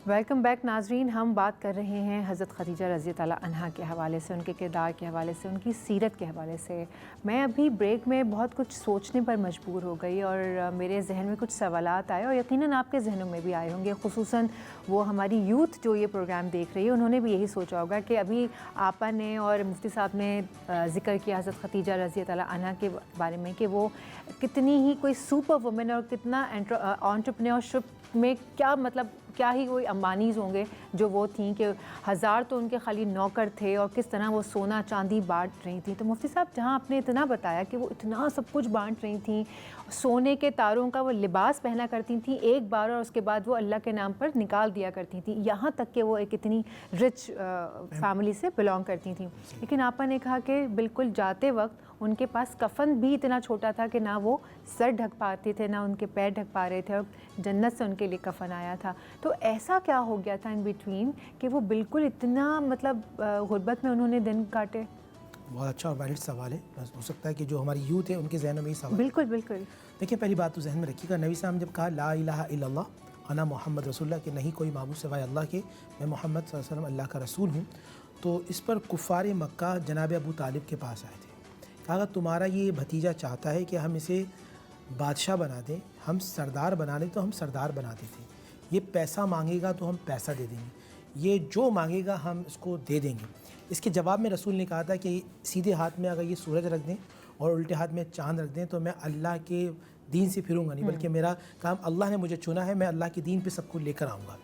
Welcome back ناظرین. ہم بات کر رہے ہیں حضرت خدیجہ رضی اللہ عنہا کے حوالے سے، ان کے کردار کے حوالے سے، ان کی سیرت کے حوالے سے. میں ابھی بریک میں بہت کچھ سوچنے پر مجبور ہو گئی اور میرے ذہن میں کچھ سوالات آئے اور یقیناً آپ کے ذہنوں میں بھی آئے ہوں گے. خصوصاً وہ ہماری یوتھ جو یہ پروگرام دیکھ رہی ہے انہوں نے بھی یہی سوچا ہوگا کہ ابھی آپا نے اور مفتی صاحب نے ذکر کیا حضرت خدیجہ رضی اللہ عنہا کے بارے میں کہ وہ کتنی ہی کوئی سپر وومن اور کتنا انٹرپرینیورشپ میں کیا مطلب کیا ہی کوئی امبانیز ہوں گے جو وہ تھیں کہ ہزار تو ان کے خالی نوکر تھے اور کس طرح وہ سونا چاندی بانٹ رہی تھیں. تو مفتی صاحب جہاں آپ نے اتنا بتایا کہ وہ اتنا سب کچھ بانٹ رہی تھیں، سونے کے تاروں کا وہ لباس پہنا کرتی تھیں ایک بار اور اس کے بعد وہ اللہ کے نام پر نکال دیا کرتی تھیں، یہاں تک کہ وہ ایک اتنی رچ فیملی سے بلانگ کرتی تھیں. لیکن آپا نے کہا کہ بالکل جاتے وقت ان کے پاس کفن بھی اتنا چھوٹا تھا کہ نہ وہ سر ڈھک پاتے تھے نہ ان کے پیر ڈھک پا رہے تھے اور جنت سے ان کے لیے کفن آیا تھا. تو ایسا کیا ہو گیا تھا ان بٹوین کہ وہ بالکل اتنا مطلب غربت میں انہوں نے دن کاٹے؟ بہت اچھا اور ویلڈ سوال ہے. ہو سکتا ہے کہ جو ہماری یوتھ ہے ان کے ذہنوں میں یہ سوال بالکل بالکل. دیکھیں پہلی بات تو ذہن میں رکھیے گا، نبی صاحب نے جب کہا لا الہ الا اللہ انا محمد رسول اللہ، کہ نہیں کوئی معبود سوائے اللہ کے، میں محمد صلی اللہ علیہ وسلم اللہ کا رسول ہوں، تو اس پر کفار مکہ جناب ابو طالب کے پاس آئے تھے. کہا اگر تمہارا یہ بھتیجا چاہتا ہے کہ ہم اسے بادشاہ بنا دیں، ہم سردار بنا دیں، تو ہم سردار بنا دیتے ہیں. یہ پیسہ مانگے گا تو ہم پیسہ دے دیں گے، یہ جو مانگے گا ہم اس کو دے دیں گے. اس کے جواب میں رسول نے کہا تھا کہ سیدھے ہاتھ میں اگر یہ سورج رکھ دیں اور الٹے ہاتھ میں چاند رکھ دیں تو میں اللہ کے دین سے پھروں گا نہیں، بلکہ میرا کام اللہ نے مجھے چنا ہے، میں اللہ کے دین پہ سب کو لے کر آؤں گا.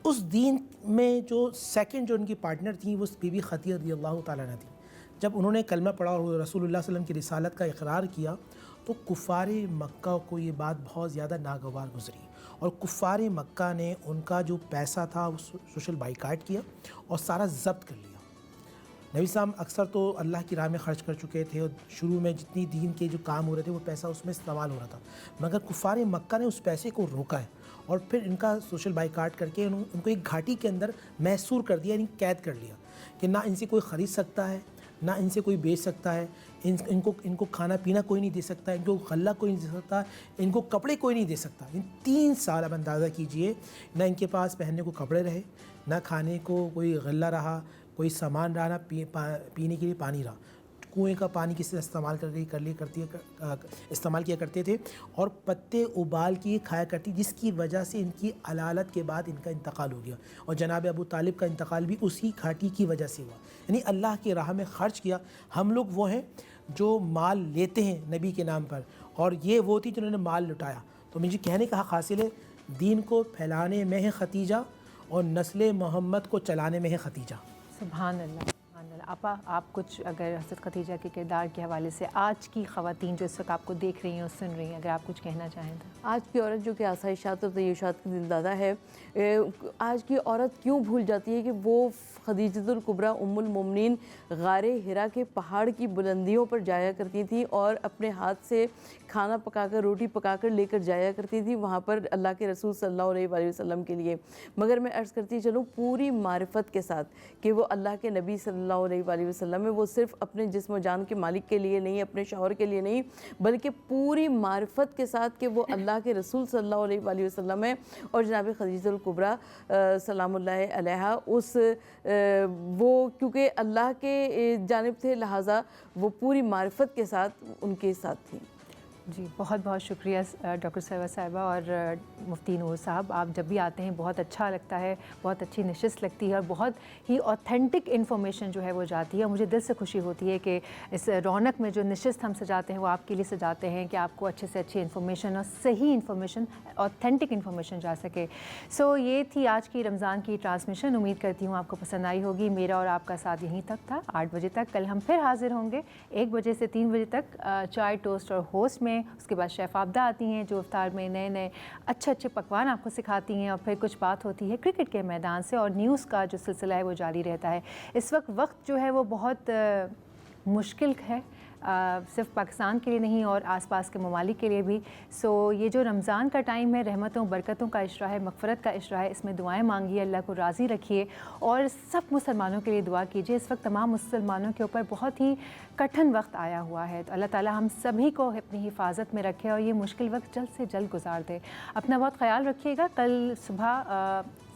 اس دین میں جو سیکنڈ جو ان کی پارٹنر تھیں وہ بی بی خدیجہ رضی اللہ تعالیٰ عنہ تھیں. جب انہوں نے کلمہ پڑھا اور رسول اللہ صلی اللہ علیہ وسلم کی رسالت کا اقرار کیا تو کفار مکہ کو یہ بات بہت زیادہ ناگوار گزری اور کفار مکہ نے ان کا جو پیسہ تھا وہ سوشل بائیکاٹ کیا اور سارا ضبط کر لیا. نبی صاحب اکثر تو اللہ کی راہ میں خرچ کر چکے تھے اور شروع میں جتنی دین کے جو کام ہو رہے تھے وہ پیسہ اس میں استعمال ہو رہا تھا، مگر کفار مکہ نے اس پیسے کو روکا ہے اور پھر ان کا سوشل بائیکاٹ کر کے ان کو ایک گھاٹی کے اندر محصور کر دیا، یعنی قید کر لیا کہ نہ ان سے کوئی خرید سکتا ہے، نہ ان سے کوئی بیچ سکتا ہے، ان کو کھانا پینا کوئی نہیں دے سکتا، ان کو غلہ کوئی نہیں دے سکتا، ان کو کپڑے کوئی نہیں دے سکتا. 3 سال اب اندازہ کیجئے نہ ان کے پاس پہننے کو کپڑے رہے، نہ کھانے کو کوئی غلہ رہا، کوئی سامان رہا، نہ پینے کے لیے پانی رہا. کنویں کا پانی کس طرح استعمال کیا کرتے تھے اور پتے ابال کے کھایا کرتی، جس کی وجہ سے ان کی علالت کے بعد ان کا انتقال ہو گیا اور جناب ابو طالب کا انتقال بھی اسی گھاٹی کی وجہ سے ہوا. یعنی اللہ کی راہ میں خرچ کیا. ہم لوگ وہ ہیں جو مال لیتے ہیں نبی کے نام پر اور یہ وہ تھی جنہوں نے مال لٹایا. تو مجھے کہنے کا حق حاصل ہے دین کو پھیلانے میں ہے ختیجہ اور نسل محمد کو چلانے میں ہے ختیجہ. سبحان اللہ سبحان اللہ. آپا آپ کچھ اگر حضرت خدیجہ کے کردار کے حوالے سے آج کی خواتین جو اس وقت آپ کو دیکھ رہی ہیں اور سن رہی ہیں، اگر آپ کچھ کہنا چاہیں تو. آج کی عورت جو کہ آسائشات اور تعیشات کی دلدادہ ہے، آج کی عورت کیوں بھول جاتی ہے کہ وہ خدیجۃ الکبریٰ ام المومنین غار حرا کے پہاڑ کی بلندیوں پر جایا کرتی تھیں اور اپنے ہاتھ سے کھانا پکا کر روٹی پکا کر لے کر جایا کرتی تھی وہاں پر اللہ کے رسول صلی اللہ علیہ وآلہ وسلم کے لیے. مگر میں عرض کرتی چلوں پوری معرفت کے ساتھ کہ وہ اللہ کے نبی صلی اللہ علیہ وآلہ وسلم ہے، وہ صرف اپنے جسم و جان کے مالک کے لیے نہیں، اپنے شوہر کے لیے نہیں، بلکہ پوری معرفت کے ساتھ کہ وہ اللہ کے رسول صلی اللہ علیہ وآلہ وسلم ہے. اور جناب خدیجہ الکبریٰ سلام اللہ علیہا وہ کیونکہ اللہ کے جانب تھے لہٰذا وہ پوری معرفت کے ساتھ ان کے ساتھ تھیں. جی بہت بہت شکریہ ڈاکٹر سیبا صاحبہ اور مفتی نور صاحب. آپ جب بھی آتے ہیں بہت اچھا لگتا ہے، بہت اچھی نشست لگتی ہے اور بہت ہی آتھینٹک انفارمیشن جو ہے وہ جاتی ہے. مجھے دل سے خوشی ہوتی ہے کہ اس رونق میں جو نشست ہم سجاتے ہیں وہ آپ کے لیے سجاتے ہیں کہ آپ کو اچھے سے اچھی انفارمیشن اور صحیح انفارمیشن، آتھینٹک انفارمیشن جا سکے. یہ تھی آج کی رمضان کی ٹرانسمیشن. امید کرتی ہوں آپ کو پسند آئی ہوگی. میرا اور آپ کا ساتھ یہیں تک تھا 8 بجے تک. کل ہم پھر حاضر ہوں گے 1 بجے سے 3 بجے تک چائے ٹوسٹ اور ہوسٹ میں. اس کے بعد شیف آبدہ آتی ہیں جو افطار میں نئے اچھے پکوان آپ کو سکھاتی ہیں اور پھر کچھ بات ہوتی ہے کرکٹ کے میدان سے اور نیوز کا جو سلسلہ ہے وہ جاری رہتا ہے. اس وقت جو ہے وہ بہت مشکل ہے، صرف پاکستان کے لیے نہیں اور آس پاس کے ممالک کے لیے بھی. یہ جو رمضان کا ٹائم ہے رحمتوں برکتوں کا عشرہ ہے، مغفرت کا عشرہ ہے. اس میں دعائیں مانگیے، اللہ کو راضی رکھیے اور سب مسلمانوں کے لیے دعا کیجیے. اس وقت تمام مسلمانوں کے اوپر بہت ہی کٹھن وقت آیا ہوا ہے، تو اللہ تعالیٰ ہم سبھی کو اپنی حفاظت میں رکھے اور یہ مشکل وقت جلد سے جلد گزار دے. اپنا بہت خیال رکھیے گا. کل صبح